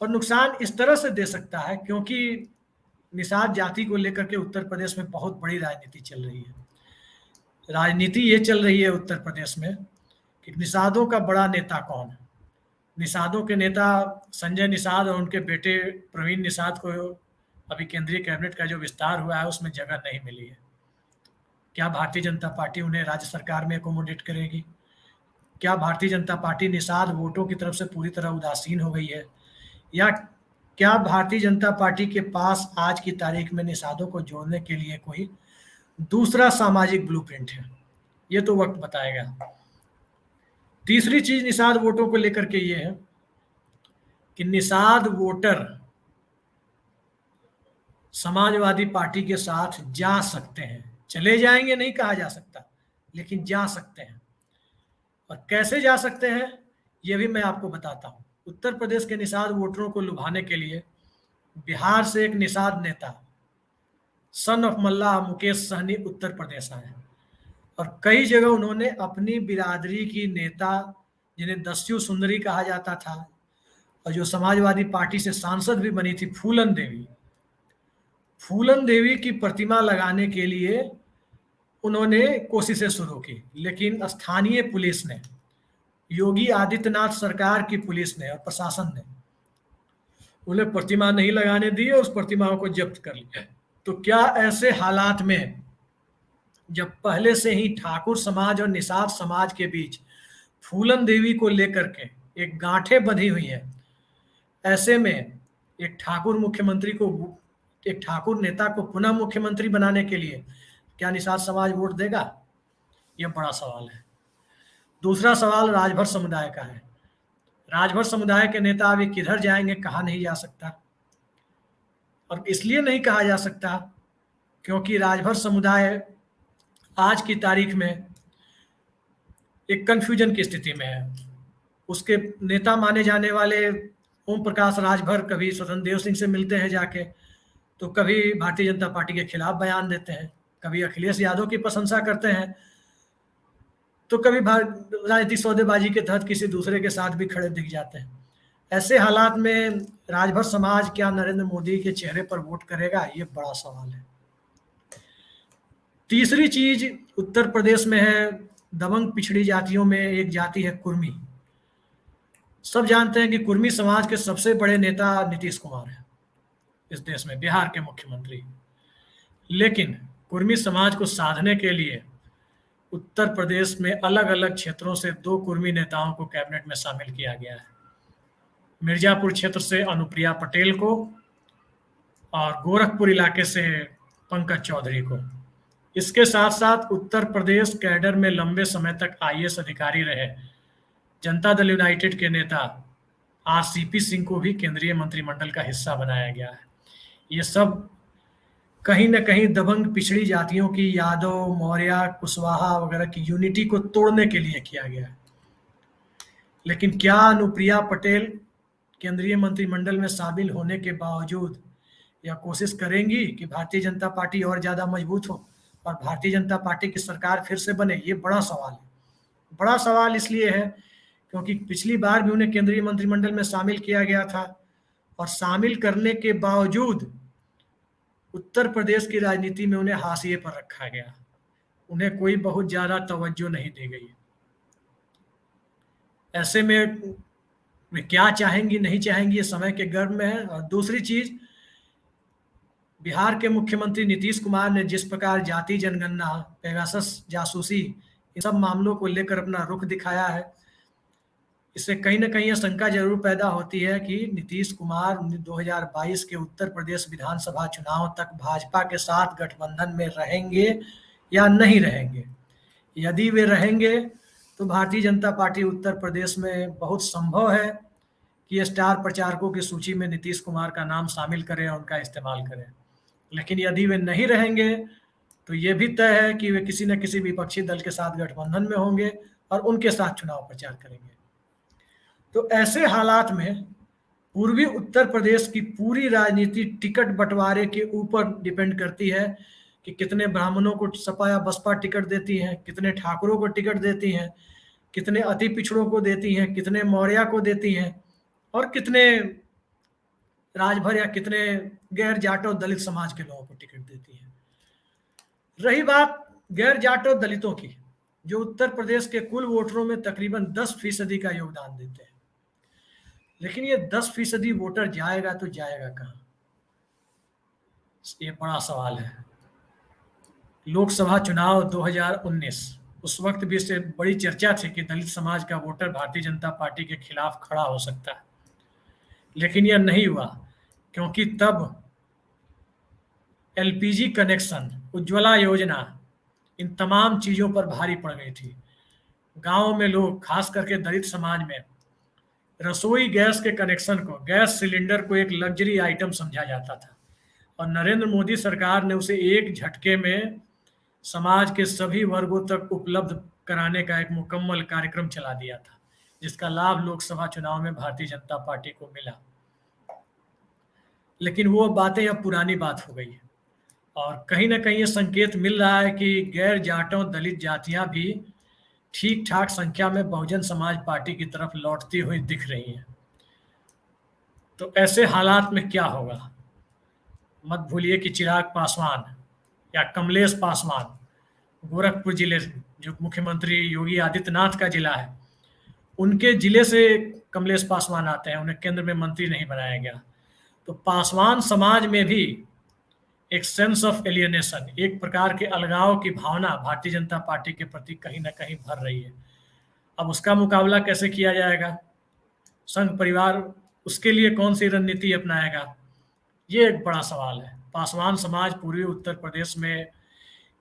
[SPEAKER 1] और नुकसान इस तरह से दे सकता है क्योंकि निषाद जाति को लेकर के उत्तर प्रदेश में बहुत बड़ी राजनीति चल रही है। राजनीति ये चल रही है उत्तर प्रदेश में कि निषादों का बड़ा नेता कौन है। निषादों के नेता संजय निषाद और उनके बेटे प्रवीण निषाद को अभी केंद्रीय कैबिनेट का जो विस्तार हुआ है उसमें जगह नहीं मिली है। क्या भारतीय जनता पार्टी उन्हें राज्य सरकार में एकोमोडेट करेगी? क्या भारतीय जनता पार्टी निषाद वोटों की तरफ से पूरी तरह उदासीन हो गई है? या क्या भारतीय जनता पार्टी के पास आज की तारीख में निषादों को जोड़ने के लिए कोई दूसरा सामाजिक ब्लूप्रिंट है? ये तो वक्त बताएगा। तीसरी चीज निषाद वोटों को लेकर के ये है कि निषाद वोटर समाजवादी पार्टी के साथ जा सकते हैं। चले जाएंगे नहीं कहा जा सकता, लेकिन जा सकते हैं। और कैसे जा सकते हैं ये भी मैं आपको बताता हूं। उत्तर प्रदेश के निषाद वोटरों को लुभाने के लिए बिहार से एक निषाद नेता सन ऑफ मल्ला मुकेश सहनी उत्तर प्रदेश आए और कई जगह उन्होंने अपनी बिरादरी की नेता, जिन्हें दस्यु सुंदरी कहा जाता था और जो समाजवादी पार्टी से सांसद भी बनी थी, फूलन देवी की प्रतिमा लगाने के लिए उन्होंने कोशिशें शुरू की, लेकिन स्थानीय पुलिस ने, योगी आदित्यनाथ सरकार की पुलिस ने और प्रशासन ने उन्हें प्रतिमा नहीं लगाने दी और उस प्रतिमाओं को जब्त कर लिया। तो क्या ऐसे हालात में, जब पहले से ही ठाकुर समाज और निषाद समाज के बीच फूलन देवी को लेकर के एक गांठें बंधी हुई है, ऐसे में एक ठाकुर नेता को पुनः मुख्यमंत्री बनाने के लिए क्या निषाद समाज वोट देगा? यह बड़ा सवाल है। दूसरा सवाल राजभर समुदाय का है। राजभर समुदाय के नेता अभी किधर जाएंगे कहा नहीं जा सकता, और इसलिए नहीं कहा जा सकता क्योंकि राजभर समुदाय आज की तारीख में एक कंफ्यूजन की स्थिति में है। उसके नेता माने जाने वाले ओम प्रकाश राजभर कभी स्वतंत्र देव सिंह से मिलते हैं जाके, तो कभी भारतीय जनता पार्टी के खिलाफ बयान देते हैं, कभी अखिलेश यादव की प्रशंसा करते हैं, तो कभी राजनीतिक सौदेबाजी के तहत किसी दूसरे के साथ भी खड़े दिख जाते हैं। ऐसे हालात में राजभर समाज क्या नरेंद्र मोदी के चेहरे पर वोट करेगा? ये बड़ा सवाल है। तीसरी चीज उत्तर प्रदेश में है, दबंग पिछड़ी जातियों में एक जाति है कुर्मी। सब जानते हैं कि कुर्मी समाज के सबसे बड़े नेता नीतीश कुमार हैं इस देश में, बिहार के मुख्यमंत्री। लेकिन कुर्मी समाज को साधने के लिए उत्तर प्रदेश में अलग अलग क्षेत्रों से 2 कुर्मी नेताओं को कैबिनेट में शामिल किया गया है। मिर्जापुर क्षेत्र से अनुप्रिया पटेल को और गोरखपुर इलाके से पंकज चौधरी को। इसके साथ साथ उत्तर प्रदेश कैडर में लंबे समय तक आईएएस अधिकारी रहे जनता दल यूनाइटेड के नेता आरसीपी सिंह को भी केंद्रीय मंत्रिमंडल का हिस्सा बनाया गया है। ये सब कहीं न कहीं दबंग पिछड़ी जातियों की, यादव, मौर्य, कुशवाहा वगैरह की यूनिटी को तोड़ने के लिए किया गया है। लेकिन क्या अनुप्रिया पटेल केंद्रीय मंत्रिमंडल में शामिल होने के बावजूद यह कोशिश करेंगी कि भारतीय जनता पार्टी और ज़्यादा मजबूत हो और भारतीय जनता पार्टी की सरकार फिर से बने? ये बड़ा सवाल है। बड़ा सवाल इसलिए है क्योंकि पिछली बार भी उन्हें केंद्रीय मंत्रिमंडल में शामिल किया गया था और शामिल करने के बावजूद उत्तर प्रदेश की राजनीति में उन्हें हाशिए पर रखा गया, उन्हें कोई बहुत ज़्यादा तवज्जो नहीं दी गई। ऐसे में वे क्या चाहेंगी नहीं चाहेंगी ये समय के गर्भ में है। और दूसरी चीज, बिहार के मुख्यमंत्री नीतीश कुमार ने जिस प्रकार जाति जनगणना, पेगासस जासूसी, इन सब मामलों को लेकर अपना रुख दिखाया है, इससे कहीं ना कहीं यह शंका जरूर पैदा होती है कि नीतीश कुमार 2022 के उत्तर प्रदेश विधानसभा चुनाव तक भाजपा के साथ गठबंधन में रहेंगे या नहीं रहेंगे। यदि वे रहेंगे तो भारतीय जनता पार्टी उत्तर प्रदेश में बहुत संभव है कि स्टार प्रचारकों की सूची में नीतीश कुमार का नाम शामिल करें और उनका इस्तेमाल करें। लेकिन यदि वे नहीं रहेंगे तो ये भी तय है कि वे किसी न किसी विपक्षी दल के साथ गठबंधन में होंगे और उनके साथ चुनाव प्रचार करेंगे। तो ऐसे हालात में पूर्वी उत्तर प्रदेश की पूरी राजनीति टिकट बंटवारे के ऊपर डिपेंड करती है कि कितने ब्राह्मणों को सपा या बसपा टिकट देती हैं, कितने ठाकुरों को टिकट देती हैं, कितने अति पिछड़ों को देती हैं, कितने मौर्य को देती हैं और कितने राजभर या कितने गैर जाटव दलित समाज के लोगों को टिकट देती हैं। रही बात गैर जाटव दलितों की, जो उत्तर प्रदेश के कुल वोटरों में तकरीबन 10% का योगदान देते हैं, लेकिन ये 10% वोटर जाएगा तो जाएगा कहाँ? ये बड़ा सवाल है। लोकसभा चुनाव 2019, उस वक्त भी इससे बड़ी चर्चा थी कि दलित समाज का वोटर भारतीय जनता पार्टी के खिलाफ खड़ा हो सकता है, लेकिन यह नहीं हुआ, क्योंकि तब एलपीजी कनेक्शन, उज्ज्वला योजना, इन तमाम चीज़ों पर भारी पड़ गई थी। गाँव में लोग, खास करके दलित समाज में, रसोई गैस के कनेक्शन को, गैस सिलेंडर को एक लग्जरी आइटम समझा जाता था, और नरेंद्र मोदी सरकार ने उसे एक झटके में समाज के सभी वर्गों तक उपलब्ध कराने का एक मुकम्मल कार्यक्रम चला दिया था, जिसका लाभ लोकसभा चुनाव में भारतीय जनता पार्टी को मिला। लेकिन वो बातें अब पुरानी बात हो गई है, और कहीं ना कहीं ये संकेत मिल रहा है कि गैर जाटों दलित जातियां भी ठीक ठाक संख्या में बहुजन समाज पार्टी की तरफ लौटती हुई दिख रही हैं। तो ऐसे हालात में क्या होगा? मत भूलिए कि चिराग पासवान या कमलेश पासवान, गोरखपुर जिले जो मुख्यमंत्री योगी आदित्यनाथ का जिला है, उनके जिले से कमलेश पासवान आते हैं, उन्हें केंद्र में मंत्री नहीं बनाया गया। तो पासवान समाज में भी एक सेंस ऑफ एलियनेशन, एक प्रकार के अलगाव की भावना भारतीय जनता पार्टी के प्रति कहीं ना कहीं भर रही है। अब उसका मुकाबला कैसे किया जाएगा? संघ परिवार उसके लिए कौन सी रणनीति अपनाएगा? ये एक बड़ा सवाल है। पासवान समाज पूर्वी उत्तर प्रदेश में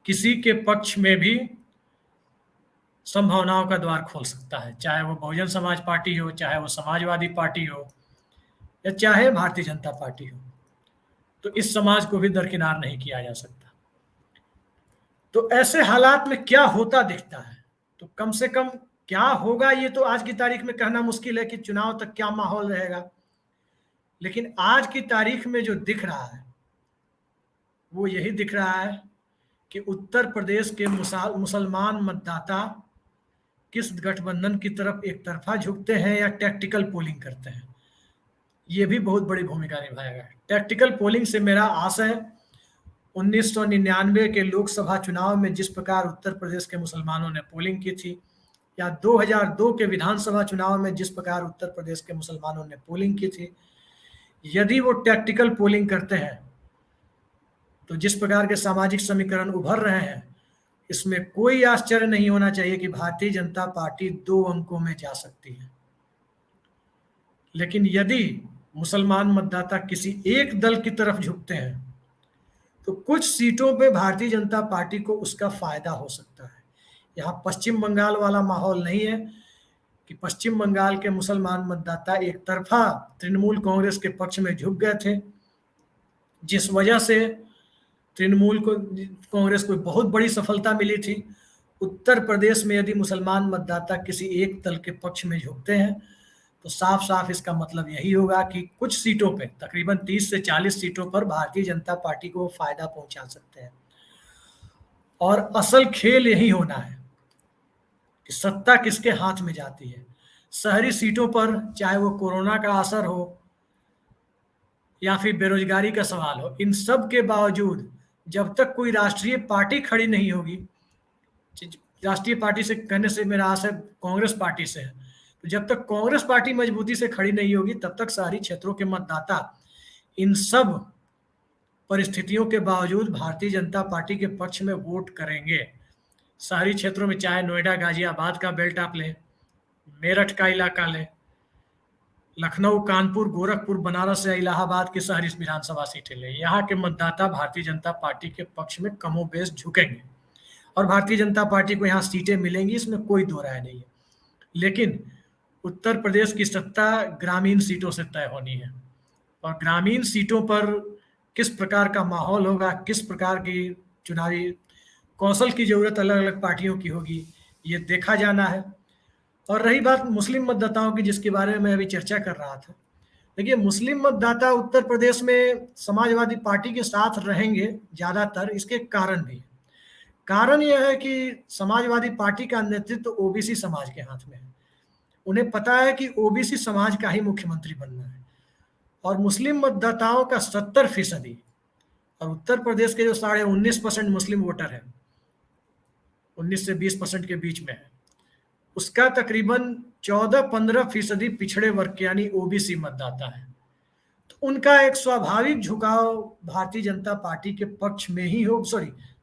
[SPEAKER 1] किसी के पक्ष में भी संभावनाओं का द्वार खोल सकता है, चाहे वो बहुजन समाज पार्टी हो, चाहे वो समाजवादी पार्टी हो, या चाहे भारतीय जनता पार्टी हो। तो इस समाज को भी दरकिनार नहीं किया जा सकता। तो ऐसे हालात में क्या होता दिखता है? तो कम से कम क्या होगा ये तो आज की तारीख में कहना मुश्किल है कि चुनाव तक क्या माहौल रहेगा, लेकिन आज की तारीख में जो दिख रहा है वो यही दिख रहा है कि उत्तर प्रदेश के मुसलमान मतदाता किस गठबंधन की तरफ एक तरफा झुकते हैं या टैक्टिकल पोलिंग करते हैं, ये भी बहुत बड़ी भूमिका निभाएगा। टैक्टिकल पोलिंग से मेरा आशय 1999 के लोकसभा चुनाव में जिस प्रकार उत्तर प्रदेश के मुसलमानों ने पोलिंग की थी, या 2002 के विधानसभा चुनाव में जिस प्रकार उत्तर प्रदेश के मुसलमानों ने पोलिंग की थी, यदि वो टैक्टिकल पोलिंग करते हैं तो जिस प्रकार के सामाजिक समीकरण उभर रहे हैं, इसमें कोई आश्चर्य नहीं होना चाहिए कि भारतीय जनता पार्टी 2 अंकों में जा सकती है। लेकिन यदि मुसलमान मतदाता किसी एक दल की तरफ झुकते हैं तो कुछ सीटों पे भारतीय जनता पार्टी को उसका फायदा हो सकता है। यहाँ पश्चिम बंगाल वाला माहौल नहीं है कि पश्चिम बंगाल के मुसलमान मतदाता एक तरफा तृणमूल कांग्रेस के पक्ष में झुक गए थे, जिस वजह से तृणमूल को कांग्रेस को बहुत बड़ी सफलता मिली थी। उत्तर प्रदेश में यदि मुसलमान मतदाता किसी एक दल के पक्ष में झुकते हैं तो साफ साफ इसका मतलब यही होगा कि कुछ सीटों पे, तकरीबन 30 से 40 सीटों पर भारतीय जनता पार्टी को फायदा पहुंचा सकते हैं। और असल खेल यही होना है कि सत्ता किसके हाथ में जाती है। शहरी सीटों पर चाहे वो कोरोना का असर हो या फिर बेरोजगारी का सवाल हो, इन सब के बावजूद जब तक कोई राष्ट्रीय पार्टी खड़ी नहीं होगी, राष्ट्रीय पार्टी से कहने से मेरा आशय कांग्रेस पार्टी से है, तो जब तक कांग्रेस पार्टी मजबूती से खड़ी नहीं होगी तब तक शहरी क्षेत्रों के मतदाता इन सब परिस्थितियों के बावजूद भारतीय जनता पार्टी के पक्ष में वोट करेंगे। शहरी क्षेत्रों में चाहे नोएडा गाजियाबाद का बेल्ट आप लें, मेरठ का इलाका लें, लखनऊ कानपुर गोरखपुर बनारस या इलाहाबाद की शहरी विधानसभा सीटें लें, यहाँ के मतदाता भारतीय जनता पार्टी के पक्ष में कमोबेश झुकेंगे और भारतीय जनता पार्टी को यहाँ सीटें मिलेंगी, इसमें कोई दो राय नहीं है। लेकिन उत्तर प्रदेश की सत्ता ग्रामीण सीटों से तय होनी है, और ग्रामीण सीटों पर किस प्रकार का माहौल होगा, किस प्रकार की चुनावी कौशल की जरूरत अलग अलग पार्टियों की होगी, ये देखा जाना है। और रही बात मुस्लिम मतदाताओं की, जिसके बारे में मैं अभी चर्चा कर रहा था, देखिए मुस्लिम मतदाता उत्तर प्रदेश में समाजवादी पार्टी के साथ रहेंगे ज़्यादातर। इसके कारण भी है। कारण यह है कि समाजवादी पार्टी का नेतृत्व ओबीसी समाज के हाथ में है। उन्हें पता है कि ओबीसी समाज का ही मुख्यमंत्री बनना है, और मुस्लिम मतदाताओं का 70%, और उत्तर प्रदेश के जो 19.5% मुस्लिम वोटर है, 19 से 20% के बीच में है, उसका तकरीबन 14-15% पिछड़े वर्ग के यानी ओबीसी मतदाता है। तो उनका एक स्वाभाविक झुकाव भारतीय जनता पार्टी के पक्ष में ही हो,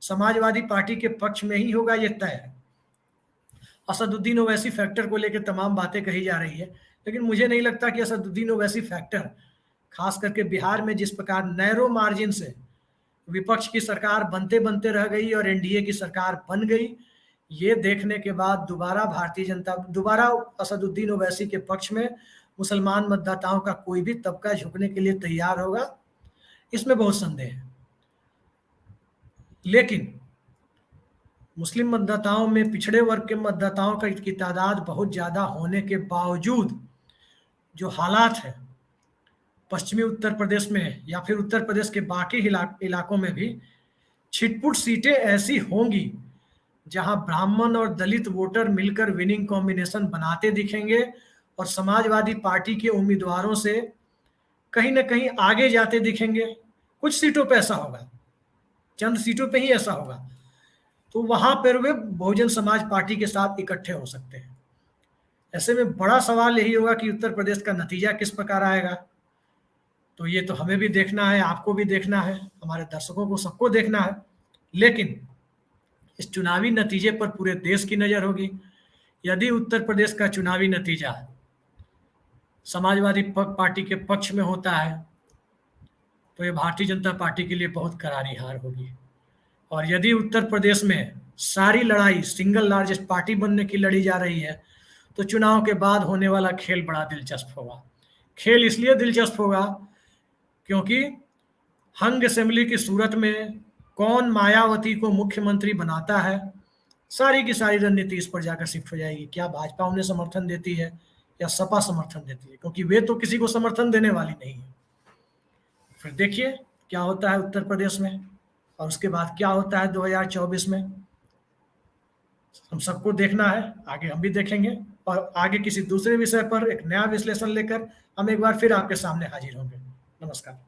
[SPEAKER 1] समाजवादी पार्टी के पक्ष में ही होगा, ये तय है। असदुद्दीन ओवैसी फैक्टर को लेकर तमाम बातें कही जा रही है, लेकिन मुझे नहीं लगता कि असदुद्दीन ओवैसी फैक्टर, खास करके बिहार में जिस प्रकार नैरो मार्जिन से विपक्ष की सरकार बनते बनते रह गई और एनडीए की सरकार बन गई, ये देखने के बाद दोबारा असदुद्दीन ओवैसी के पक्ष में मुसलमान मतदाताओं का कोई भी तबका झुकने के लिए तैयार होगा, इसमें बहुत संदेह है। लेकिन मुस्लिम मतदाताओं में पिछड़े वर्ग के मतदाताओं की तादाद बहुत ज़्यादा होने के बावजूद जो हालात है पश्चिमी उत्तर प्रदेश में या फिर उत्तर प्रदेश के बाकी इलाकों में भी छिटपुट सीटें ऐसी होंगी जहां ब्राह्मण और दलित वोटर मिलकर विनिंग कॉम्बिनेशन बनाते दिखेंगे और समाजवादी पार्टी के उम्मीदवारों से कहीं ना कहीं आगे जाते दिखेंगे। कुछ सीटों पे ऐसा होगा, चंद सीटों पे ही ऐसा होगा, तो वहां पर वे बहुजन समाज पार्टी के साथ इकट्ठे हो सकते हैं। ऐसे में बड़ा सवाल यही होगा कि उत्तर प्रदेश का नतीजा किस प्रकार आएगा। तो ये तो हमें भी देखना है, आपको भी देखना है, हमारे दर्शकों को, सबको देखना है। लेकिन इस चुनावी नतीजे पर पूरे देश की नज़र होगी। यदि उत्तर प्रदेश का चुनावी नतीजा समाजवादी पार्टी के पक्ष में होता है तो ये भारतीय जनता पार्टी के लिए बहुत करारी हार होगी। और यदि उत्तर प्रदेश में सारी लड़ाई सिंगल लार्जेस्ट पार्टी बनने की लड़ी जा रही है तो चुनाव के बाद होने वाला खेल बड़ा दिलचस्प होगा। खेल इसलिए दिलचस्प होगा क्योंकि हंग असेंबली की सूरत में कौन मायावती को मुख्यमंत्री बनाता है, सारी की सारी रणनीति इस पर जाकर शिफ्ट हो जाएगी। क्या भाजपा उन्हें समर्थन देती है या सपा समर्थन देती है, क्योंकि वे तो किसी को समर्थन देने वाली नहीं है। फिर देखिए क्या होता है उत्तर प्रदेश में, और उसके बाद क्या होता है 2024 में, हम सबको देखना है। आगे हम भी देखेंगे और आगे किसी दूसरे विषय पर एक नया विश्लेषण लेकर हम एक बार फिर आपके सामने हाजिर होंगे। नमस्कार।